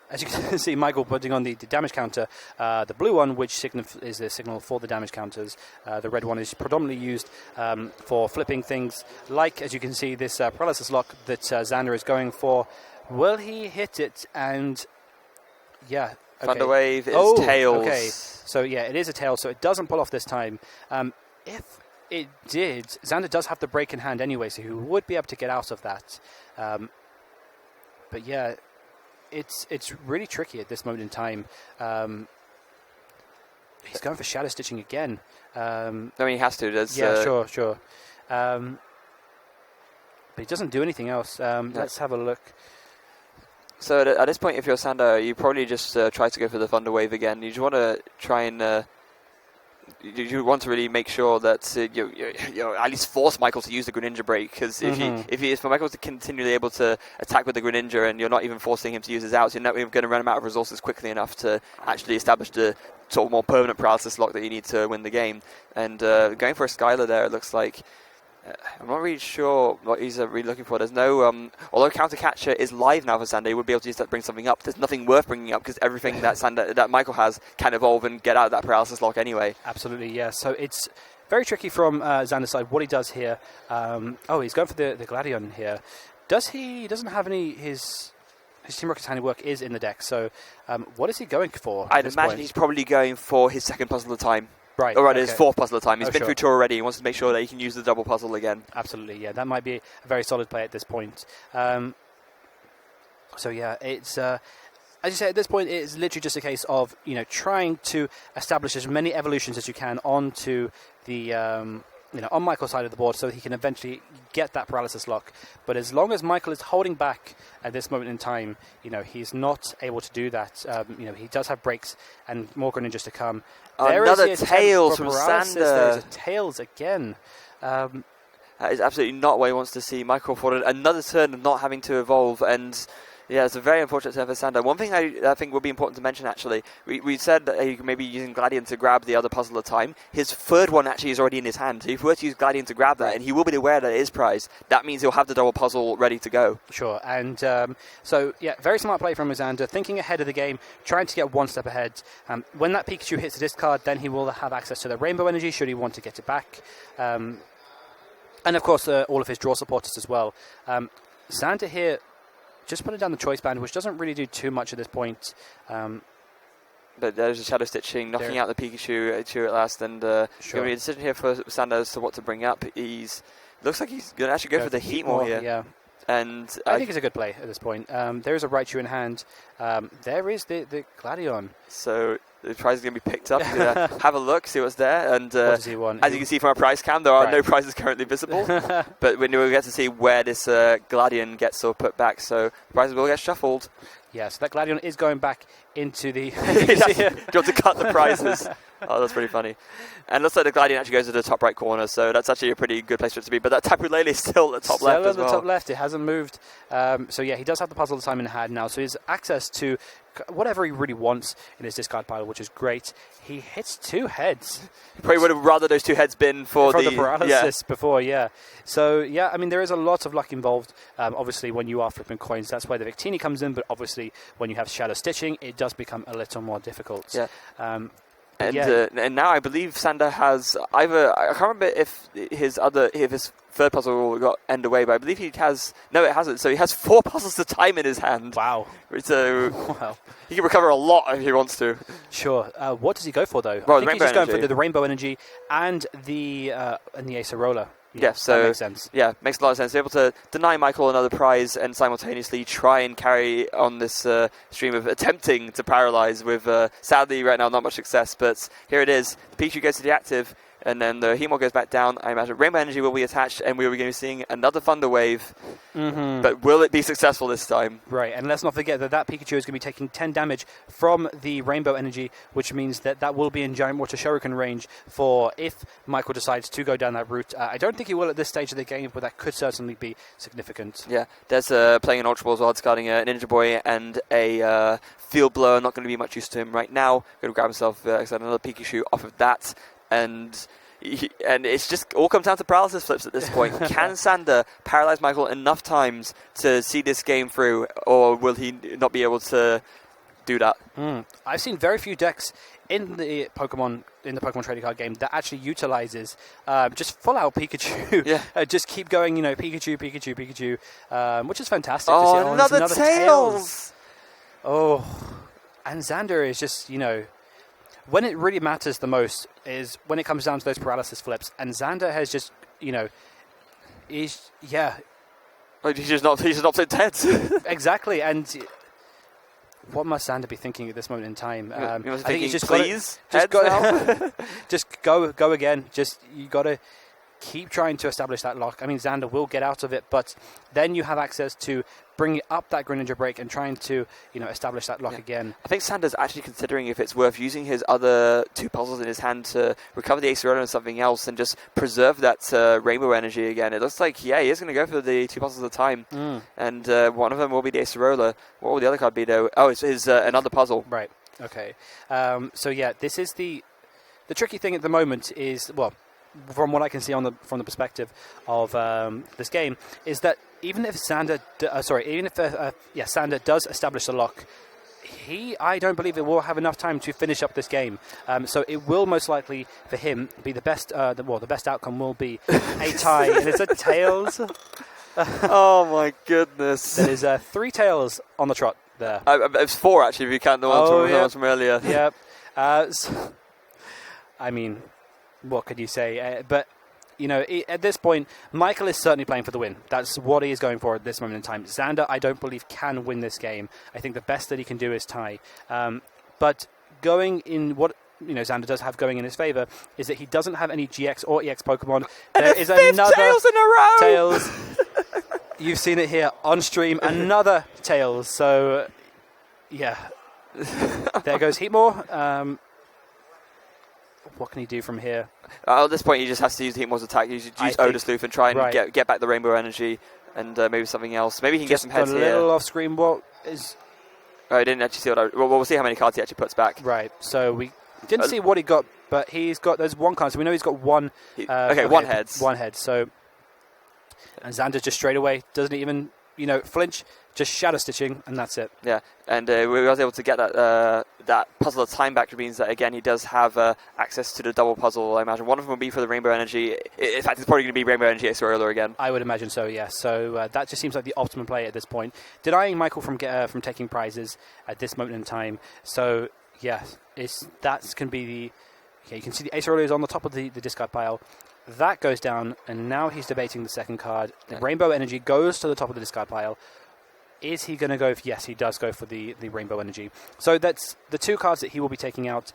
As you can see, Michael putting on the damage counter, the blue one, which is the signal for the damage counters. The red one is predominantly used for flipping things, like, as you can see, this paralysis lock that Xander is going for. Will he hit it? And, yeah. Okay. Thunder Wave is Tails. Okay, so, yeah, it is a Tails, so it doesn't pull off this time. If it did, Xander does have the break in hand anyway, so he would be able to get out of that. But, yeah... It's really tricky at this moment in time. He's going for Shadow Stitching again. I mean, he has to. Sure. But he doesn't do anything else. Let's have a look. So at this point, if you're Sander, you probably just try to go for the Thunder Wave again. You just want to try and... You want to really make sure that you at least force Michael to use the Greninja break, because if for Michael to continually able to attack with the Greninja and you're not even forcing him to use his outs, you're not even going to run him out of resources quickly enough to actually establish the sort of more permanent paralysis lock that you need to win the game. And going for a Skylar there, it looks like I'm not really sure what he's really looking for. There's no... although Counter Catcher is live now for Sander, he would be able to use that to bring something up. There's nothing worth bringing up, because everything that Michael has can evolve and get out of that paralysis lock anyway. Absolutely, yeah. So it's very tricky from Xander's side what he does here. He's going for the Gladion here. He doesn't have any... His Team Rocket's handiwork is in the deck, so what is he going for? I'd imagine he's probably going for his second puzzle of the time. Right. Or his fourth puzzle at a time. He's been through two already. He wants to make sure that he can use the double puzzle again. Absolutely, yeah. That might be a very solid play at this point. It's... as you say, at this point, it's literally just a case of, trying to establish as many evolutions as you can onto the on Michael's side of the board, so he can eventually get that paralysis lock. But as long as Michael is holding back at this moment in time, he's not able to do that. He does have breaks and more Greninjas to come. Another Tails from Sander. There's a Tails again. That is absolutely not what he wants to see. Michael afforded another turn of not having to evolve, and yeah, it's a very unfortunate turn for Sander. One thing I think would be important to mention, actually, we said that he may be using Gladion to grab the other puzzle at a time. His third one actually is already in his hand. So if he were to use Gladion to grab that, and he will be aware that it is prized, that means he'll have the double puzzle ready to go. Sure, and very smart play from Sander, thinking ahead of the game, trying to get one step ahead. When that Pikachu hits the discard, then he will have access to the Rainbow Energy, should he want to get it back. And of course, all of his draw supporters as well. Sander here just putting down the choice band, which doesn't really do too much at this point. But there's a Shadow Stitching, knocking out the Pikachu at last, and going to be a decision here for Sander as to what to bring up. Looks like he's going to actually go for the Heatmore here. Yeah. And I think it's a good play at this point. There is a Raichu in hand. There is the Gladion. So the prize is going to be picked up. Have a look, see what's there. And what does he want? As you can see from our prize cam, there are no prizes currently visible. But we'll get to see where this Gladion gets sort of put back. So the prizes will get shuffled. Yeah, so that Gladion is going back into the... You have to cut the prizes. Oh, that's pretty funny. And looks like the Gladion actually goes to the top right corner, so that's actually a pretty good place for it to be. But that Tapu Lele is still at the top left as well. Still at the top left, it hasn't moved. So yeah, he does have the puzzle of time in hand now, so he has access to whatever he really wants in his discard pile, which is great. He hits 2 heads. Probably would have rather those 2 heads been for the paralysis before, yeah. So yeah, I mean, there is a lot of luck involved. Obviously, when you are flipping coins, that's where the Victini comes in, but obviously, when you have Shadow Stitching, it does become a little more difficult. Yeah. And now I believe Sander has either, I can't remember if his third puzzle got end away, but I believe he has, no it hasn't, so he has 4 puzzles at a time in his hand. Wow. So he can recover a lot if he wants to. Sure. What does he go for though? Well, I think he's just going for the Rainbow Energy and the Acerola. Yeah, so that makes sense. Yeah, makes a lot of sense. They're able to deny Michael another prize and simultaneously try and carry on this stream of attempting to paralyze with, sadly, right now, not much success. But here it is. The Pikachu goes to the active, and then the Heatmore goes back down. I imagine Rainbow Energy will be attached, and we are going to be seeing another Thunder Wave. Mm-hmm. But will it be successful this time? Right, and let's not forget that Pikachu is going to be taking 10 damage from the Rainbow Energy, which means that will be in Giant Water Shuriken range for if Michael decides to go down that route. I don't think he will at this stage of the game, but that could certainly be significant. Yeah, there's playing an Ultra Ball as well, discarding a Ninja Boy and a Field Blower. Not going to be much use to him right now. Going to grab himself another Pikachu off of that. And it's just all comes down to paralysis flips at this point. Can Sander paralyze Michael enough times to see this game through, or will he not be able to do that? I've seen very few decks in the Pokemon trading card game that actually utilizes just full out Pikachu. Yeah. Just keep going, Pikachu, which is fantastic. Oh, to see. another Tails! Oh, and Xander is just, when it really matters the most is when it comes down to those paralysis flips, and Xander has just, he's just not dead. Exactly, and what must Xander be thinking at this moment in time? I think he's just just go again. You got to keep trying to establish that lock. I mean, Xander will get out of it, but then you have access to bringing up that Greninja break and trying to, establish that lock again. I think Sander's actually considering if it's worth using his other 2 puzzles in his hand to recover the Acerola and something else and just preserve that Rainbow Energy again. It looks like, he is going to go for the 2 puzzles at a time. And one of them will be the Acerola. What will the other card be, though? Oh, it's another puzzle. Right. Okay. This is the tricky thing at the moment is, well, from what I can see from the perspective of this game, is that even if Sander does establish the lock, I don't believe it will have enough time to finish up this game. So it will most likely for him be the best. The best outcome will be a tie, and it's a Tails. Oh my goodness! There is 3 Tails on the trot there. It's 4 actually if you count the ones from earlier. Yep. I mean, what could you say? But, at this point, Michael is certainly playing for the win. That's what he is going for at this moment in time. Xander, I don't believe, can win this game. I think the best that he can do is tie. But going in what Xander does have going in his favor is that he doesn't have any GX or EX Pokemon. And there is fifth another Tails in a row. Tails. You've seen it here on stream. Another Tails. So, yeah. There goes Heatmore. What can he do from here? At this point, he just has to use Heatmore's attack. Use Odorsleuth and try and get back the Rainbow Energy and maybe something else. Maybe he can get some heads here. Just a little off screen. What is... I didn't actually see what we'll see how many cards he actually puts back. Right. So we didn't see what he got, but there's one card. So we know he's got one. One heads. One head. So, and Xander just straight away doesn't even flinch. Just shadow stitching, and that's it. Yeah, and we was able to get that puzzle of time back, which means that, again, he does have access to the double puzzle, I imagine. One of them will be for the Rainbow Energy. In fact, it's probably going to be Rainbow Energy Acerola again. I would imagine so, yeah. So that just seems like the optimum play at this point. Denying Michael from taking prizes at this moment in time. So, yeah, that's going to be the... Okay, you can see the Acerola is on the top of the discard pile. That goes down, and now he's debating the second card. Yeah. Rainbow Energy goes to the top of the discard pile. Is he going to go? Yes, he does go for the Rainbow Energy. So that's the two cards that he will be taking out.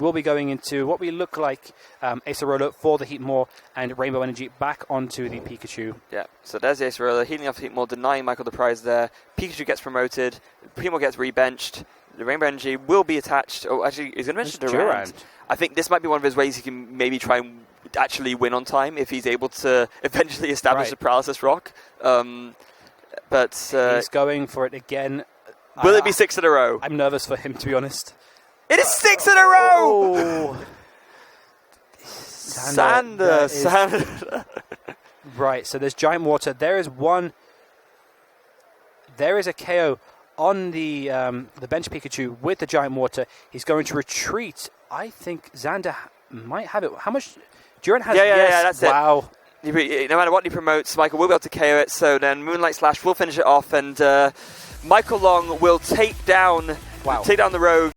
Will be going into what we look like Acerola for the Heatmore and Rainbow Energy back onto the Pikachu. Yeah, so there's the Acerola, healing off Heatmore, denying Michael the prize there. Pikachu gets promoted. Heatmore gets rebenched. The Rainbow Energy will be attached. Oh, actually, he's going to mention Durant. I think this might be one of his ways he can maybe try and actually win on time if he's able to eventually establish a Paralysis Rock. But he's going for it again. Will it be 6 in a row? I'm nervous for him, to be honest. It is 6 in a row! Oh. Sander. Right, so there's Giant Water. There is a KO on the bench Pikachu with the Giant Water. He's going to retreat. I think Xander might have it. How much? Durant has that's it. Wow. No matter what he promotes, Michael will be able to KO it. So then Moonlight Slash will finish it off, and Michael Long will take down the Rogue.